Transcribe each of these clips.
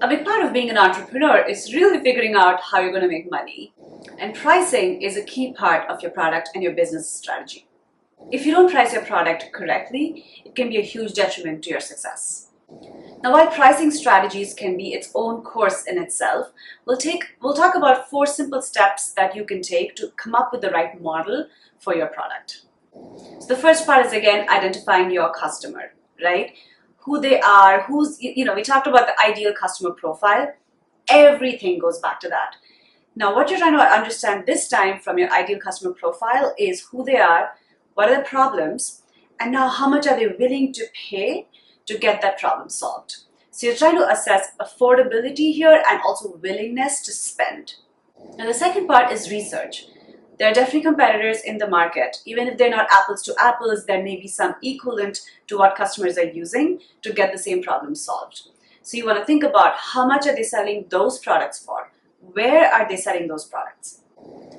A big part of being an entrepreneur is really figuring out how you're going to make money. And pricing is a key part of your product and your business strategy. If you don't price your product correctly, it can be a huge detriment to your success. Now, while pricing strategies can be its own course in itself, we'll talk about 4 simple steps that you can take to come up with the right model for your product. So the first part is, again, identifying your customer, right? Who they are, we talked about the ideal customer profile. Everything goes back to that. Now, what you're trying to understand this time from your ideal customer profile is who they are, what are the problems, and now how much are they willing to pay to get that problem solved. So you're trying to assess affordability here and also willingness to spend. Now, the second part is research. There are definitely competitors in the market. Even if they're not apples to apples, there may be some equivalent to what customers are using to get the same problem solved. So you want to think about how much are they selling those products for? Where are they selling those products?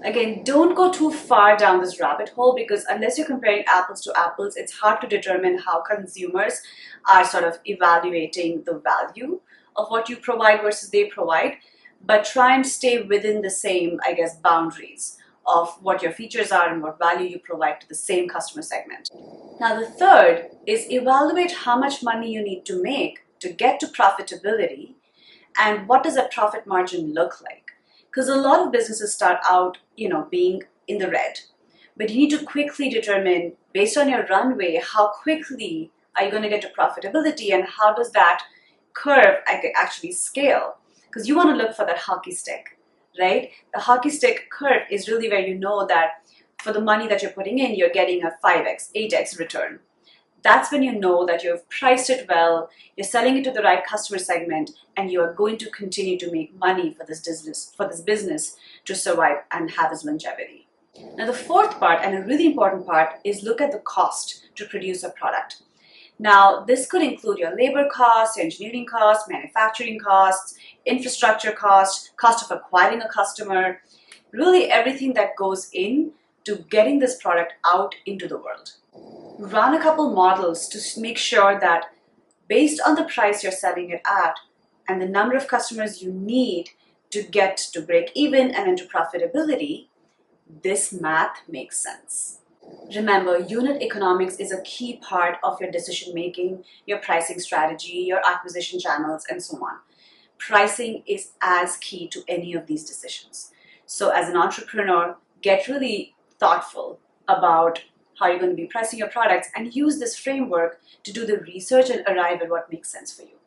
Again, don't go too far down this rabbit hole, because unless you're comparing apples to apples, it's hard to determine how consumers are sort of evaluating the value of what you provide versus they provide. But try and stay within the same, boundaries of what your features are and what value you provide to the same customer segment. Now, the third is evaluate how much money you need to make to get to profitability, and what does that profit margin look like? Because a lot of businesses start out, being in the red, but you need to quickly determine, based on your runway, how quickly are you going to get to profitability, and how does that curve actually scale? Because you want to look for that hockey stick, right? The hockey stick curve is really where you know that for the money that you're putting in, you're getting a 5x, 8x return. That's when you know that you've priced it well, you're selling it to the right customer segment, and you are going to continue to make money for this business to survive and have its longevity. Now, the fourth part, and a really important part, is look at the cost to produce a product. Now, this could include your labor costs, your engineering costs, manufacturing costs, infrastructure costs, cost of acquiring a customer, really everything that goes in to getting this product out into the world. Run a couple models to make sure that based on the price you're selling it at and the number of customers you need to get to break even and into profitability, this math makes sense. Remember, unit economics is a key part of your decision making, your pricing strategy, your acquisition channels, and so on. Pricing is as key to any of these decisions. So as an entrepreneur, get really thoughtful about how you're going to be pricing your products, and use this framework to do the research and arrive at what makes sense for you.